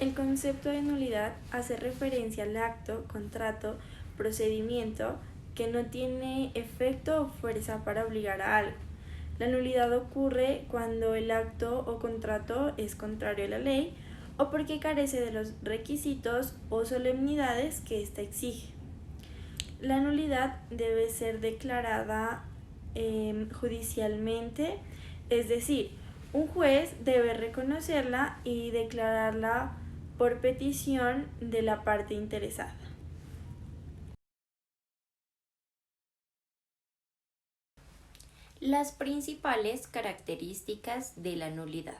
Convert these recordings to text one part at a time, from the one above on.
El concepto de nulidad hace referencia al acto, contrato, procedimiento que no tiene efecto o fuerza para obligar a algo. La nulidad ocurre cuando el acto o contrato es contrario a la ley o porque carece de los requisitos o solemnidades que ésta exige. La nulidad debe ser declarada judicialmente, es decir, un juez debe reconocerla y declararla por petición de la parte interesada. Las principales características de la nulidad.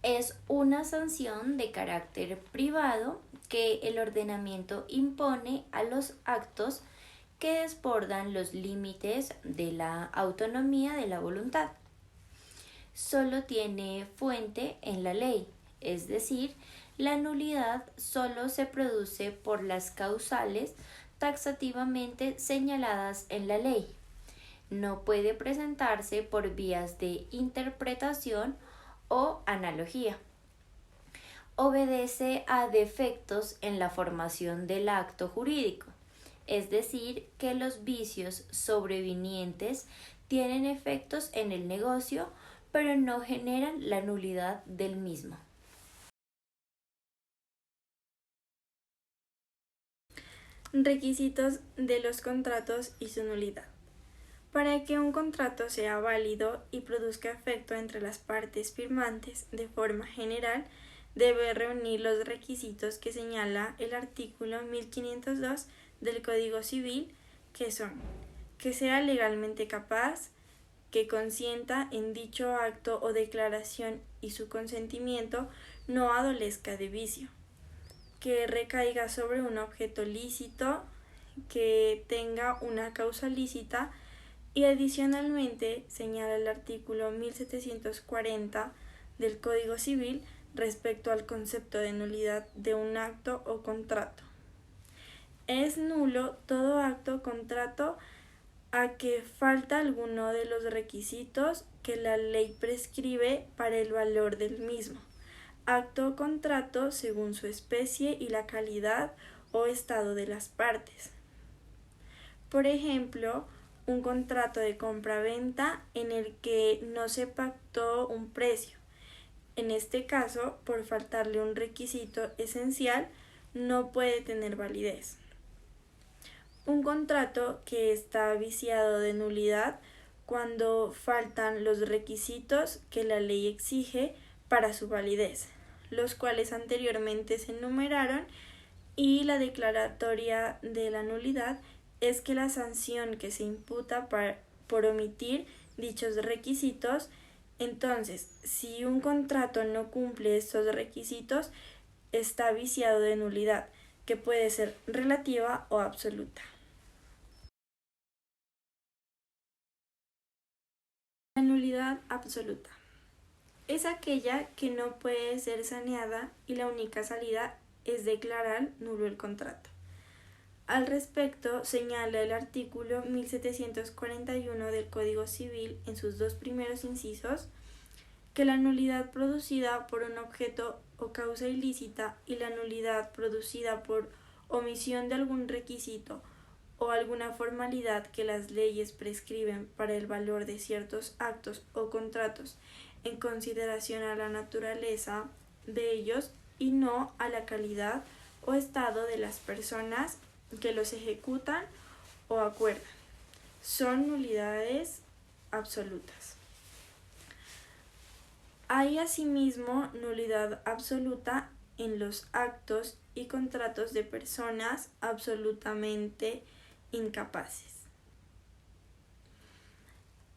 Es una sanción de carácter privado que el ordenamiento impone a los actos que desbordan los límites de la autonomía de la voluntad. Solo tiene fuente en la ley, es decir, la nulidad solo se produce por las causales taxativamente señaladas en la ley. No puede presentarse por vías de interpretación o analogía. Obedece a defectos en la formación del acto jurídico, es decir, que los vicios sobrevinientes tienen efectos en el negocio, pero no generan la nulidad del mismo. Requisitos de los contratos y su nulidad. Para que un contrato sea válido y produzca efecto entre las partes firmantes de forma general, debe reunir los requisitos que señala el artículo 1502 del Código Civil, que son que sea legalmente capaz, que consienta en dicho acto o declaración y su consentimiento no adolezca de vicio, que recaiga sobre un objeto lícito, que tenga una causa lícita y adicionalmente señala el artículo 1740 del Código Civil respecto al concepto de nulidad de un acto o contrato. Es nulo todo acto o contrato a que falta alguno de los requisitos que la ley prescribe para el valor del mismo. Acto o contrato según su especie y la calidad o estado de las partes. Por ejemplo, un contrato de compra-venta en el que no se pactó un precio. En este caso, por faltarle un requisito esencial, no puede tener validez. Un contrato que está viciado de nulidad cuando faltan los requisitos que la ley exige para su validez, los cuales anteriormente se enumeraron, y la declaratoria de la nulidad es que la sanción que se imputa por omitir dichos requisitos. Entonces, si un contrato no cumple estos requisitos, está viciado de nulidad, que puede ser relativa o absoluta. La nulidad absoluta es aquella que no puede ser saneada y la única salida es declarar nulo el contrato. Al respecto, señala el artículo 1741 del Código Civil en sus dos primeros incisos que la nulidad producida por un objeto o causa ilícita y la nulidad producida por omisión de algún requisito o alguna formalidad que las leyes prescriben para el valor de ciertos actos o contratos en consideración a la naturaleza de ellos y no a la calidad o estado de las personas que los ejecutan o acuerdan, son nulidades absolutas. Hay asimismo nulidad absoluta en los actos y contratos de personas absolutamente incapaces.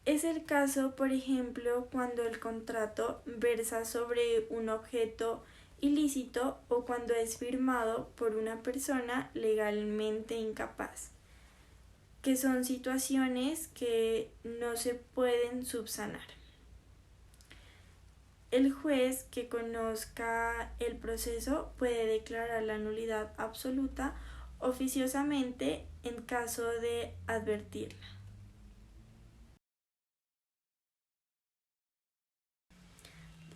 Es el caso, por ejemplo, cuando el contrato versa sobre un objeto ilícito o cuando es firmado por una persona legalmente incapaz, que son situaciones que no se pueden subsanar. El juez que conozca el proceso puede declarar la nulidad absoluta oficiosamente en caso de advertirla.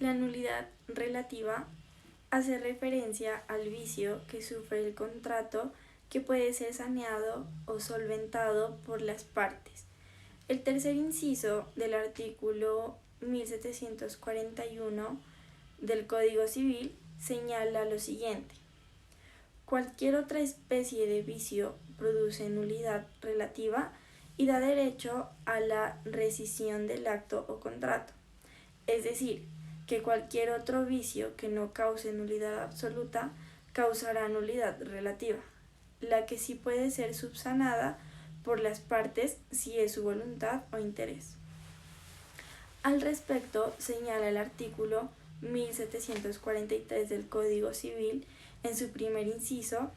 La nulidad relativa hace referencia al vicio que sufre el contrato, que puede ser saneado o solventado por las partes. El tercer inciso del artículo 1741 del Código Civil señala lo siguiente: cualquier otra especie de vicio produce nulidad relativa y da derecho a la rescisión del acto o contrato. Es decir, que cualquier otro vicio que no cause nulidad absoluta causará nulidad relativa, la que sí puede ser subsanada por las partes si es su voluntad o interés. Al respecto, señala el artículo 1743 del Código Civil, en su primer inciso,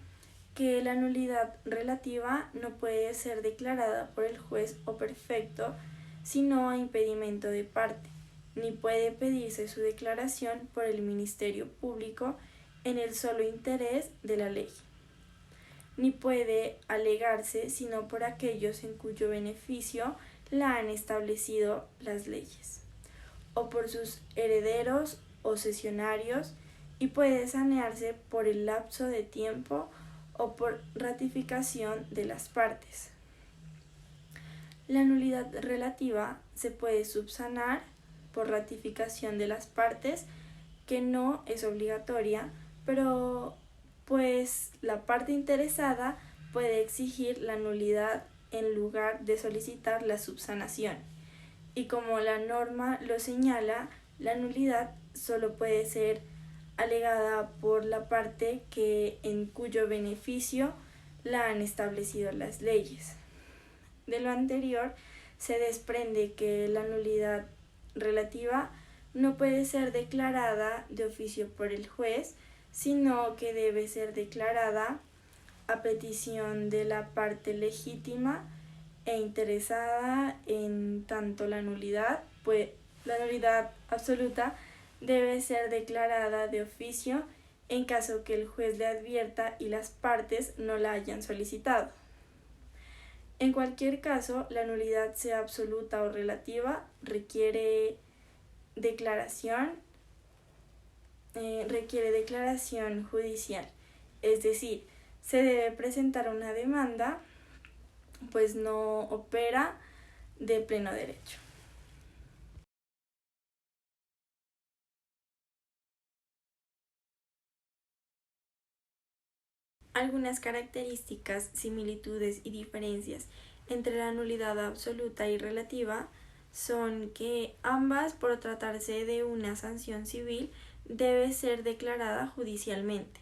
que la nulidad relativa no puede ser declarada por el juez o perfecto sino a impedimento de parte, ni puede pedirse su declaración por el Ministerio Público en el solo interés de la ley, ni puede alegarse sino por aquellos en cuyo beneficio la han establecido las leyes, o por sus herederos o cesionarios, y puede sanearse por el lapso de tiempo o por ratificación de las partes. La nulidad relativa se puede subsanar por ratificación de las partes, que no es obligatoria, pero pues la parte interesada puede exigir la nulidad en lugar de solicitar la subsanación. Y como la norma lo señala, la nulidad solo puede ser alegada por la parte en cuyo beneficio la han establecido las leyes. De lo anterior se desprende que la nulidad relativa no puede ser declarada de oficio por el juez, sino que debe ser declarada a petición de la parte legítima e interesada, en tanto la nulidad absoluta debe ser declarada de oficio en caso que el juez le advierta y las partes no la hayan solicitado. En cualquier caso, la nulidad, sea absoluta o relativa, requiere declaración judicial, es decir, se debe presentar una demanda, pues no opera de pleno derecho. Algunas características, similitudes y diferencias entre la nulidad absoluta y relativa son que ambas, por tratarse de una sanción civil, debe ser declarada judicialmente.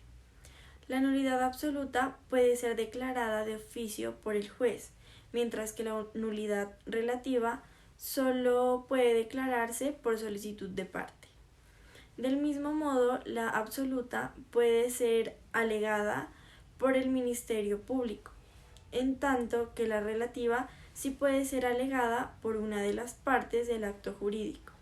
La nulidad absoluta puede ser declarada de oficio por el juez, mientras que la nulidad relativa solo puede declararse por solicitud de parte. Del mismo modo, la absoluta puede ser alegada por el Ministerio Público, en tanto que la relativa sí puede ser alegada por una de las partes del acto jurídico.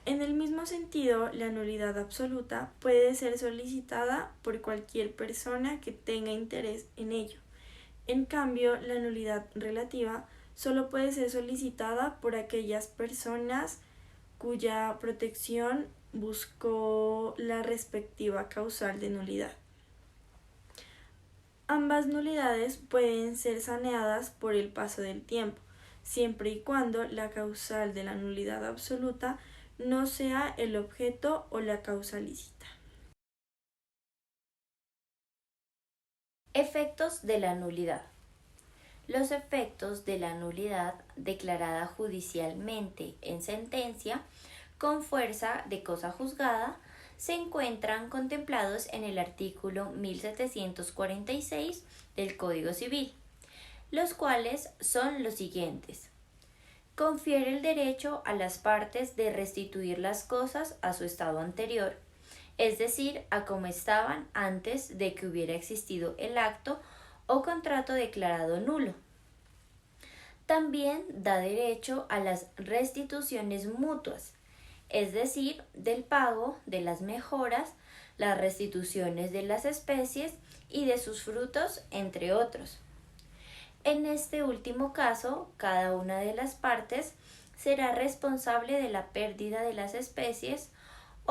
En el mismo sentido, la nulidad absoluta puede ser solicitada por cualquier persona que tenga interés en ello. En cambio, la nulidad relativa solo puede ser solicitada por aquellas personas cuya protección buscó la respectiva causal de nulidad. Ambas nulidades pueden ser saneadas por el paso del tiempo, siempre y cuando la causal de la nulidad absoluta no sea el objeto o la causa lícita. Efectos de la nulidad. Los efectos de la nulidad declarada judicialmente en sentencia con fuerza de cosa juzgada se encuentran contemplados en el artículo 1746 del Código Civil, los cuales son los siguientes. Confiere el derecho a las partes de restituir las cosas a su estado anterior, es decir, a como estaban antes de que hubiera existido el acto o contrato declarado nulo. También da derecho a las restituciones mutuas, es decir, del pago de las mejoras, las restituciones de las especies y de sus frutos, entre otros. En este último caso, cada una de las partes será responsable de la pérdida de las especies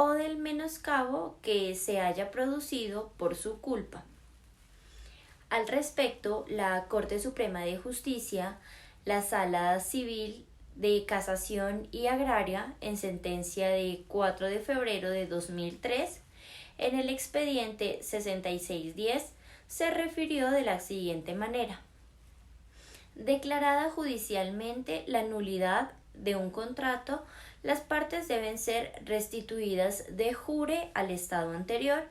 o del menoscabo que se haya producido por su culpa. Al respecto, la Corte Suprema de Justicia, la Sala Civil de Casación y Agraria, en sentencia de 4 de febrero de 2003, en el expediente 6610, se refirió de la siguiente manera: declarada judicialmente la nulidad de un contrato, las partes deben ser restituidas de jure al estado anterior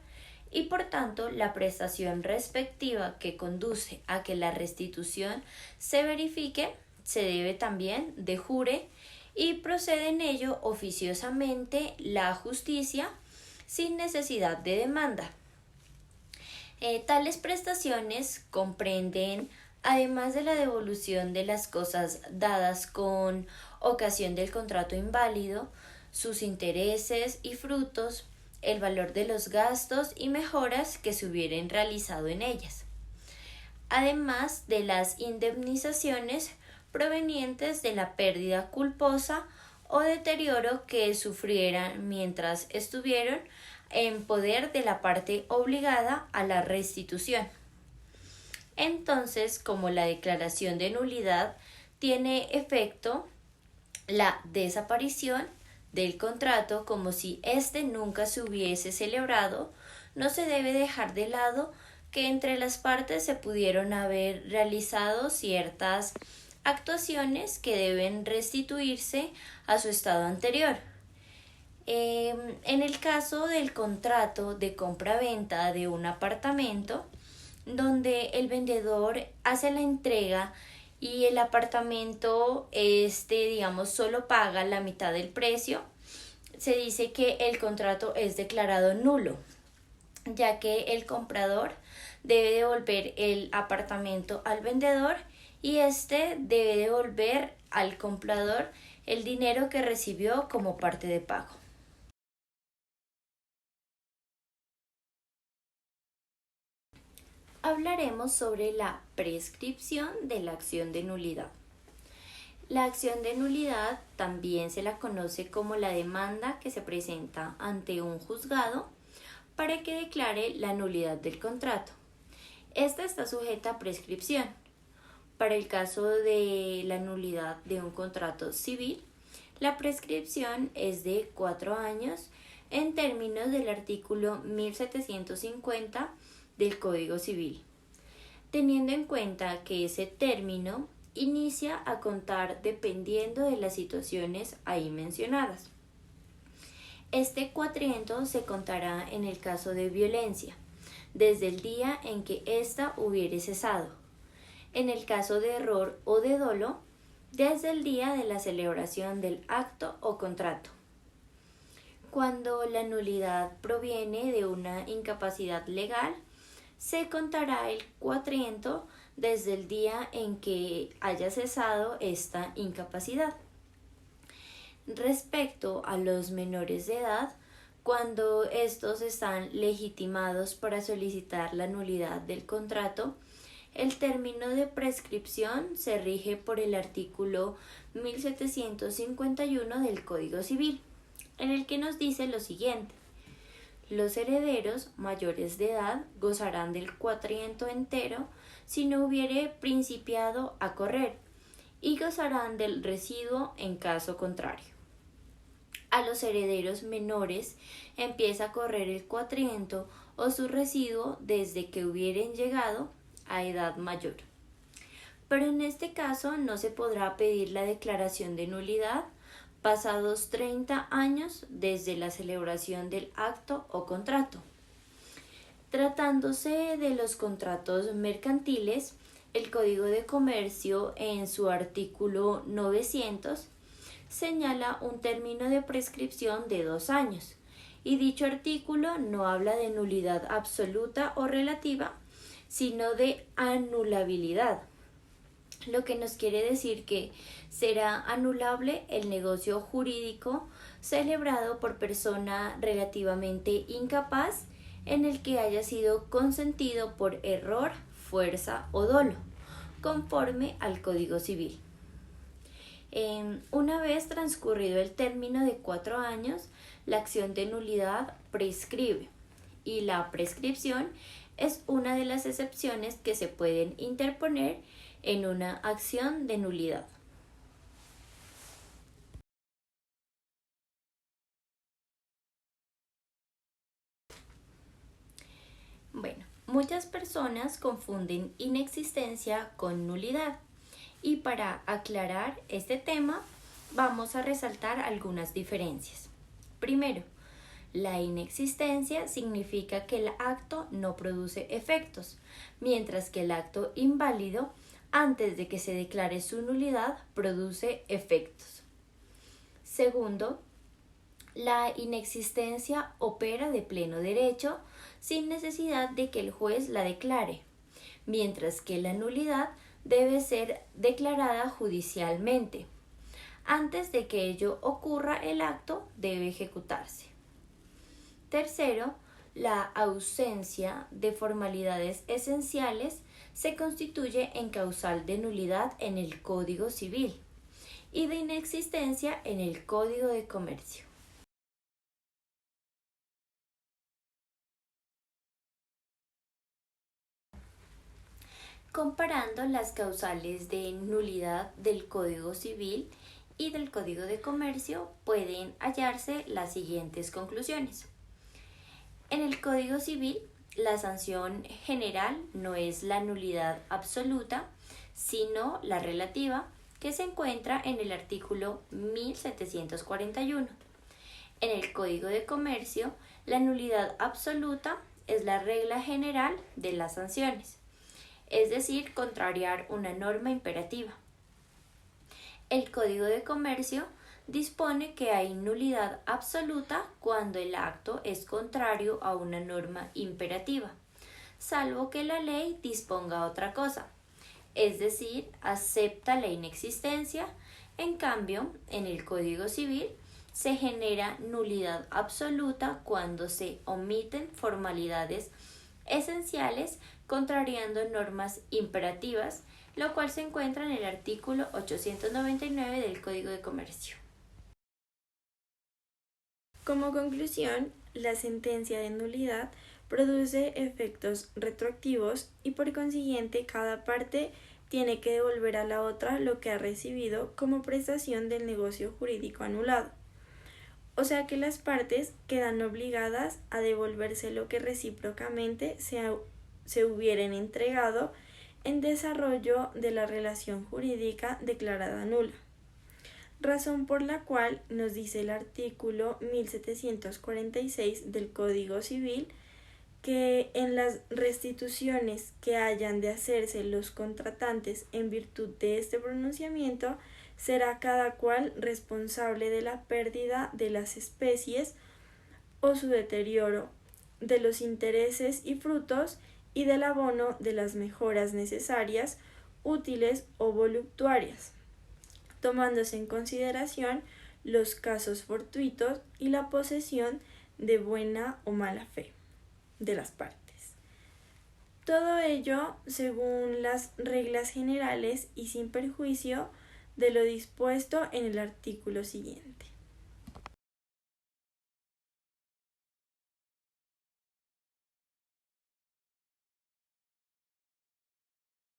y por tanto la prestación respectiva que conduce a que la restitución se verifique se debe también de jure y procede en ello oficiosamente la justicia sin necesidad de demanda. Tales prestaciones comprenden, además de la devolución de las cosas dadas con ocasión del contrato inválido, sus intereses y frutos, el valor de los gastos y mejoras que se hubieran realizado en ellas, además de las indemnizaciones provenientes de la pérdida culposa o deterioro que sufrieran mientras estuvieron en poder de la parte obligada a la restitución. Entonces, como la declaración de nulidad tiene efecto la desaparición del contrato como si éste nunca se hubiese celebrado, no se debe dejar de lado que entre las partes se pudieron haber realizado ciertas actuaciones que deben restituirse a su estado anterior. En el caso del contrato de compra-venta de un apartamento, donde el vendedor hace la entrega y el apartamento, solo paga la mitad del precio, se dice que el contrato es declarado nulo, ya que el comprador debe devolver el apartamento al vendedor y éste debe devolver al comprador el dinero que recibió como parte de pago. Hablaremos sobre la prescripción de la acción de nulidad. La acción de nulidad también se la conoce como la demanda que se presenta ante un juzgado para que declare la nulidad del contrato. Esta está sujeta a prescripción. Para el caso de la nulidad de un contrato civil, la prescripción es de 4 años en términos del artículo 1750 del Código Civil, teniendo en cuenta que ese término inicia a contar dependiendo de las situaciones ahí mencionadas. Este cuatrienio se contará en el caso de violencia, desde el día en que ésta hubiere cesado. En el caso de error o de dolo, desde el día de la celebración del acto o contrato. Cuando la nulidad proviene de una incapacidad legal, se contará el cuatrienio desde el día en que haya cesado esta incapacidad. Respecto a los menores de edad, cuando estos están legitimados para solicitar la nulidad del contrato, el término de prescripción se rige por el artículo 1751 del Código Civil, en el que nos dice lo siguiente: los herederos mayores de edad gozarán del cuatrienio entero si no hubiere principiado a correr, y gozarán del residuo en caso contrario. A los herederos menores empieza a correr el cuatrienio o su residuo desde que hubieren llegado a edad mayor. Pero en este caso no se podrá pedir la declaración de nulidad pasados 30 años desde la celebración del acto o contrato. Tratándose de los contratos mercantiles, el Código de Comercio en su artículo 900 señala un término de prescripción de 2 años, y dicho artículo no habla de nulidad absoluta o relativa, sino de anulabilidad, lo que nos quiere decir que será anulable el negocio jurídico celebrado por persona relativamente incapaz en el que haya sido consentido por error, fuerza o dolo, conforme al Código Civil. Una vez transcurrido el término de 4 años, la acción de nulidad prescribe y la prescripción es una de las excepciones que se pueden interponer en una acción de nulidad. Bueno, muchas personas confunden inexistencia con nulidad y para aclarar este tema vamos a resaltar algunas diferencias. Primero, la inexistencia significa que el acto no produce efectos, mientras que el acto inválido, antes de que se declare su nulidad, produce efectos. Segundo, la inexistencia opera de pleno derecho sin necesidad de que el juez la declare, mientras que la nulidad debe ser declarada judicialmente. Antes de que ello ocurra, el acto debe ejecutarse. Tercero, la ausencia de formalidades esenciales se constituye en causal de nulidad en el Código Civil y de inexistencia en el Código de Comercio. Comparando las causales de nulidad del Código Civil y del Código de Comercio, pueden hallarse las siguientes conclusiones. En el Código Civil, la sanción general no es la nulidad absoluta, sino la relativa, que se encuentra en el artículo 1741. En el Código de Comercio, la nulidad absoluta es la regla general de las sanciones, es decir, contrariar una norma imperativa. El Código de Comercio dispone que hay nulidad absoluta cuando el acto es contrario a una norma imperativa, salvo que la ley disponga otra cosa, es decir, acepta la inexistencia. En cambio, en el Código Civil se genera nulidad absoluta cuando se omiten formalidades esenciales contrariando normas imperativas, lo cual se encuentra en el artículo 899 del Código de Comercio. Como conclusión, la sentencia de nulidad produce efectos retroactivos y por consiguiente cada parte tiene que devolver a la otra lo que ha recibido como prestación del negocio jurídico anulado. O sea que las partes quedan obligadas a devolverse lo que recíprocamente se hubieran entregado en desarrollo de la relación jurídica declarada nula. Razón por la cual nos dice el artículo 1746 del Código Civil que en las restituciones que hayan de hacerse los contratantes en virtud de este pronunciamiento, será cada cual responsable de la pérdida de las especies o su deterioro, de los intereses y frutos y del abono de las mejoras necesarias, útiles o voluptuarias, tomándose en consideración los casos fortuitos y la posesión de buena o mala fe de las partes. Todo ello según las reglas generales y sin perjuicio de lo dispuesto en el artículo siguiente.